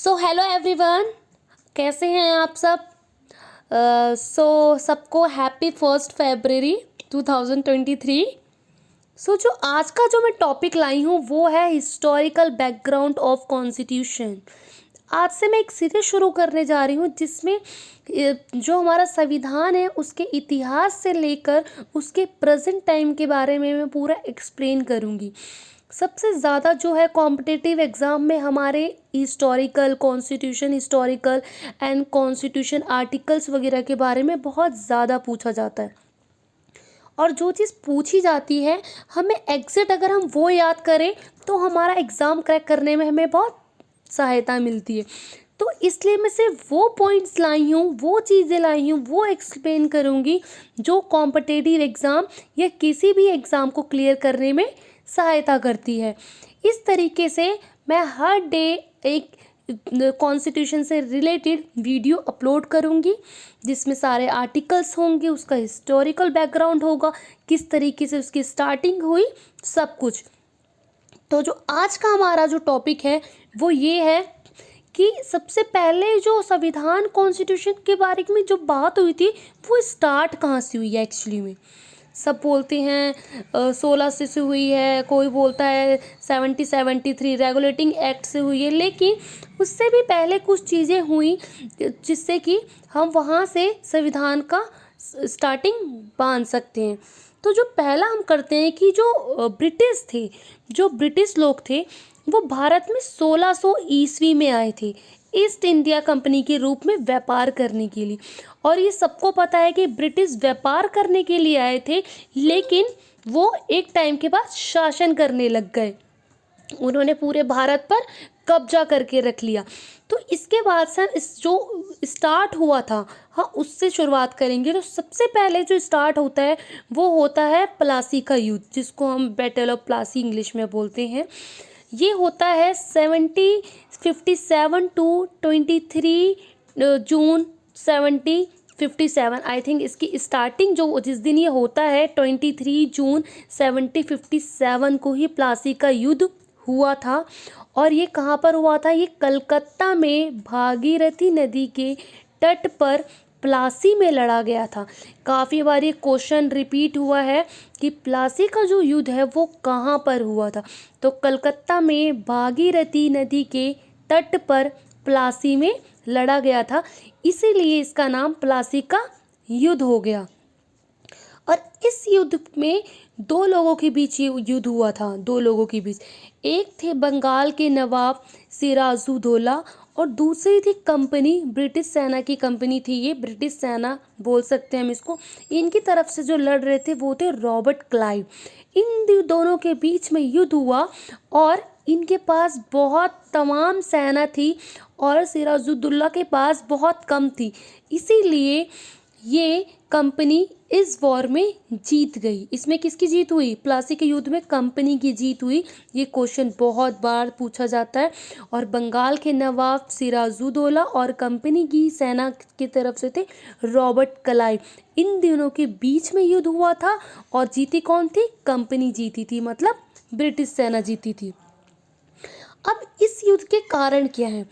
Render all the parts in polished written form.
So hello everyone, कैसे हैं आप सब। सबको हैप्पी 1 फरवरी 2023। जो आज का जो मैं टॉपिक लाई हूँ वो है हिस्टोरिकल बैकग्राउंड ऑफ कॉन्स्टिट्यूशन। आज से मैं एक सीरीज शुरू करने जा रही हूँ जिसमें जो हमारा संविधान है उसके इतिहास से लेकर उसके प्रेजेंट टाइम के बारे में मैं पूरा एक्सप्लेन करूँगी। सबसे ज़्यादा जो है कॉम्पिटिटिव एग्ज़ाम में हमारे हिस्टोरिकल एंड कॉन्स्टिट्यूशन आर्टिकल्स वगैरह के बारे में बहुत ज़्यादा पूछा जाता है। और जो चीज़ पूछी जाती है हमें एग्जैक्ट अगर हम वो याद करें तो हमारा एग्ज़ाम क्रैक करने में हमें बहुत सहायता मिलती है। तो इसलिए मैं सिर्फ वो पॉइंट्स लाई हूँ, वो चीज़ें लाई हूँ, वो एक्सप्लेन करूँगी जो कॉम्पिटिटिव एग्ज़ाम या किसी भी एग्ज़ाम को क्लियर करने में सहायता करती है। इस तरीके से मैं हर डे एक कॉन्स्टिट्यूशन से रिलेटेड वीडियो अपलोड करूँगी जिसमें सारे आर्टिकल्स होंगे, उसका हिस्टोरिकल बैकग्राउंड होगा, किस तरीके से उसकी स्टार्टिंग हुई, सब कुछ। तो जो आज का हमारा जो टॉपिक है वो ये है कि सबसे पहले जो संविधान कॉन्स्टिट्यूशन के बारे में जो बात हुई थी वो स्टार्ट कहाँ से हुई है। एक्चुअली में सब बोलते हैं 16 से हुई है, कोई बोलता है 1773 रेगुलेटिंग एक्ट से हुई है, लेकिन उससे भी पहले कुछ चीज़ें हुई जिससे कि हम वहाँ से संविधान का स्टार्टिंग बांध सकते हैं। तो जो पहला हम करते हैं कि जो ब्रिटिश लोग थे वो भारत में 1600 ईस्वी में आए थे ईस्ट इंडिया कंपनी के रूप में व्यापार करने के लिए। और ये सबको पता है कि ब्रिटिश व्यापार करने के लिए आए थे, लेकिन वो एक टाइम के बाद शासन करने लग गए, उन्होंने पूरे भारत पर कब्जा करके रख लिया। तो इसके बाद से इस जो स्टार्ट हुआ था हाँ उससे शुरुआत करेंगे। तो सबसे पहले जो स्टार्ट होता है वो होता है प्लासी का युद्ध, जिसको हम बैटल ऑफ प्लासी इंग्लिश में बोलते हैं। ये होता है 1757 टू 23 जून 1757। आई थिंक इसकी स्टार्टिंग जो जिस दिन ये होता है 23 जून 1757 को ही प्लासी का युद्ध हुआ था। और ये कहाँ पर हुआ था? ये कलकत्ता में भागीरथी नदी के तट पर प्लासी में लड़ा गया था। काफ़ी बार ये क्वेश्चन रिपीट हुआ है कि प्लासी का जो युद्ध है वो कहाँ पर हुआ था। तो कलकत्ता में भागीरथी नदी के तट पर प्लासी में लड़ा गया था, इसीलिए इसका नाम प्लासी का युद्ध हो गया। और इस युद्ध में दो लोगों के बीच ये युद्ध हुआ था, दो लोगों के बीच। एक थे बंगाल के नवाब सिराजुद्दौला और दूसरी थी कंपनी, ब्रिटिश सेना की कंपनी थी, ये ब्रिटिश सेना बोल सकते हैं हम इसको। इनकी तरफ से जो लड़ रहे थे वो थे रॉबर्ट क्लाइव। इन दोनों के बीच में युद्ध हुआ और इनके पास बहुत तमाम सेना थी और सिराजुद्दौला के पास बहुत कम थी, इसीलिए ये कंपनी इस वॉर में जीत गई। इसमें किसकी जीत हुई? प्लासी के युद्ध में कंपनी की जीत हुई। ये क्वेश्चन बहुत बार पूछा जाता है। और बंगाल के नवाब सिराजुद्दौला और कंपनी की सेना की तरफ से थे रॉबर्ट क्लाइव। इन दोनों के बीच में युद्ध हुआ था और जीती कौन थी? कंपनी जीती थी, मतलब ब्रिटिश सेना जीती थी। अब इस युद्ध के कारण क्या है?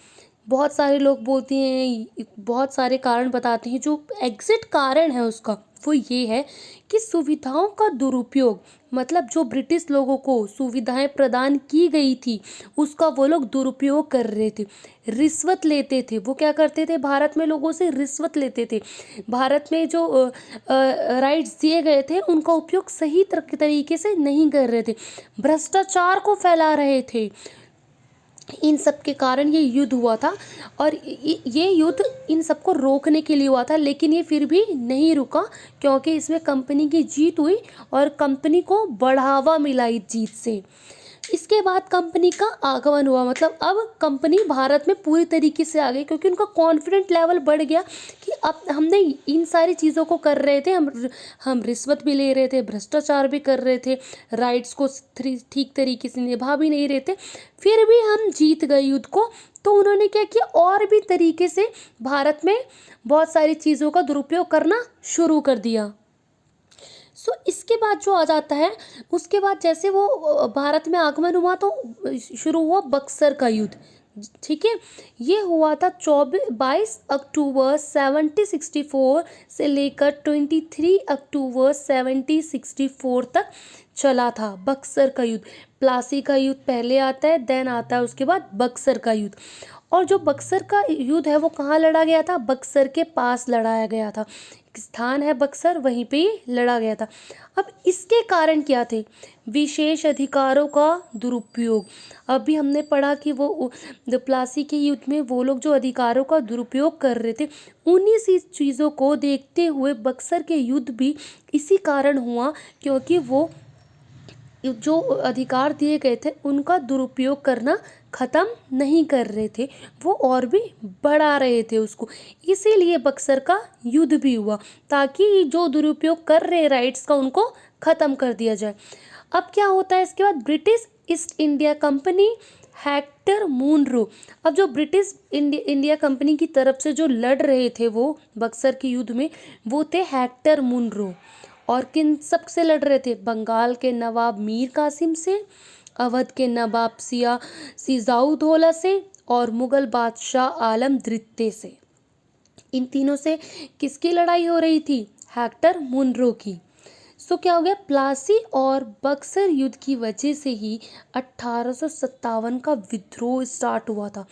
बहुत सारे लोग बोलते हैं, बहुत सारे कारण बताते हैं। जो एग्जिट कारण है उसका वो ये है कि सुविधाओं का दुरुपयोग, मतलब जो ब्रिटिश लोगों को सुविधाएं प्रदान की गई थी उसका वो लोग दुरुपयोग कर रहे थे, रिश्वत लेते थे। वो क्या करते थे? भारत में लोगों से रिश्वत लेते थे। भारत में जो राइट्स दिए गए थे उनका उपयोग सही तरीके से नहीं कर रहे थे, भ्रष्टाचार को फैला रहे थे। इन सब के कारण ये युद्ध हुआ था और ये युद्ध इन सबको रोकने के लिए हुआ था, लेकिन ये फिर भी नहीं रुका क्योंकि इसमें कंपनी की जीत हुई और कंपनी को बढ़ावा मिला इस जीत से। इसके बाद कंपनी का आगमन हुआ, मतलब अब कंपनी भारत में पूरी तरीके से आ गई क्योंकि उनका कॉन्फिडेंट लेवल बढ़ गया कि अब हमने इन सारी चीज़ों को कर रहे थे, हम रिश्वत भी ले रहे थे, भ्रष्टाचार भी कर रहे थे, राइट्स को ठीक तरीके से निभा भी नहीं रहे थे, फिर भी हम जीत गए युद्ध को। तो उन्होंने क्या किया? और भी तरीके से भारत में बहुत सारी चीज़ों का दुरुपयोग करना शुरू कर दिया। इसके बाद जो आ जाता है, उसके बाद जैसे वो भारत में आगमन हुआ तो शुरू हुआ बक्सर का युद्ध। ठीक है। ये हुआ था 22 अक्टूबर 1764 से लेकर 23 अक्टूबर 1764 तक चला था बक्सर का युद्ध। प्लासी का युद्ध पहले आता है, देन आता है उसके बाद बक्सर का युद्ध। और जो बक्सर का युद्ध है वो कहाँ लड़ा गया था? बक्सर के पास लड़ाया गया था। एक स्थान है बक्सर, वहीं पे ही लड़ा गया था। अब इसके कारण क्या थे? विशेष अधिकारों का दुरुपयोग। अभी हमने पढ़ा कि वो प्लासी के युद्ध में वो लोग जो अधिकारों का दुरुपयोग कर रहे थे, उन्हीं सी चीज़ों को देखते हुए बक्सर के युद्ध भी इसी कारण हुआ, क्योंकि वो जो अधिकार दिए गए थे उनका दुरुपयोग करना ख़त्म नहीं कर रहे थे, वो और भी बढ़ा रहे थे उसको। इसीलिए बक्सर का युद्ध भी हुआ, ताकि जो दुरुपयोग कर रहे राइट्स का उनको ख़त्म कर दिया जाए। अब क्या होता है इसके बाद? British East India Company, Hector Munro. अब जो ब्रिटिश इंडिया कंपनी की तरफ से जो लड़ रहे थे वो बक्सर के युद्ध में, वो थे हेक्टर मुनरो। और किन सब से लड़ रहे थे? बंगाल के नवाब मीर कासिम से, अवध के नवाब सियाउद्दौला से, और मुगल बादशाह आलम द्वितीय से। इन तीनों से किसकी लड़ाई हो रही थी? हेक्टर मुनरो की। सो क्या हो गया? प्लासी और बक्सर युद्ध की वजह से ही 1857 का विद्रोह स्टार्ट हुआ था,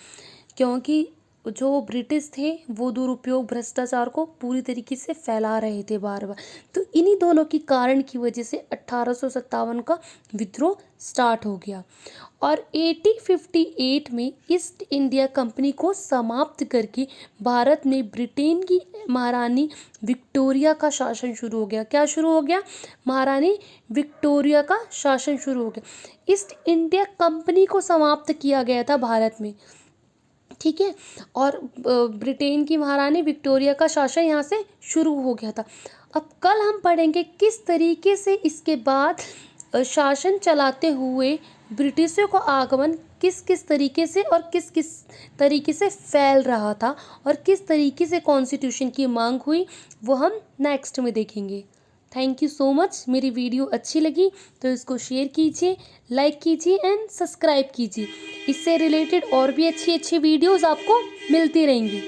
क्योंकि जो ब्रिटिश थे वो दुरुपयोग, भ्रष्टाचार को पूरी तरीके से फैला रहे थे बार बार। तो इन्हीं दोनों की कारण की वजह से 1857 का विद्रोह स्टार्ट हो गया। और 1858 में ईस्ट इंडिया कंपनी को समाप्त करके भारत में ब्रिटेन की महारानी विक्टोरिया का शासन शुरू हो गया। क्या शुरू हो गया? महारानी विक्टोरिया का शासन शुरू हो गया। ईस्ट इंडिया कंपनी को समाप्त किया गया था भारत में, ठीक है। और ब्रिटेन की महारानी विक्टोरिया का शासन यहाँ से शुरू हो गया था। अब कल हम पढ़ेंगे किस तरीके से इसके बाद शासन चलाते हुए ब्रिटिशों का आगमन किस किस तरीके से और किस किस तरीके से फैल रहा था, और किस तरीके से कॉन्स्टिट्यूशन की मांग हुई, वो हम नेक्स्ट में देखेंगे। Thank you so much. मेरी वीडियो अच्छी लगी तो इसको शेयर कीजिए, लाइक कीजिए एंड सब्सक्राइब कीजिए। इससे रिलेटेड और भी अच्छी अच्छी वीडियोस आपको मिलती रहेंगी।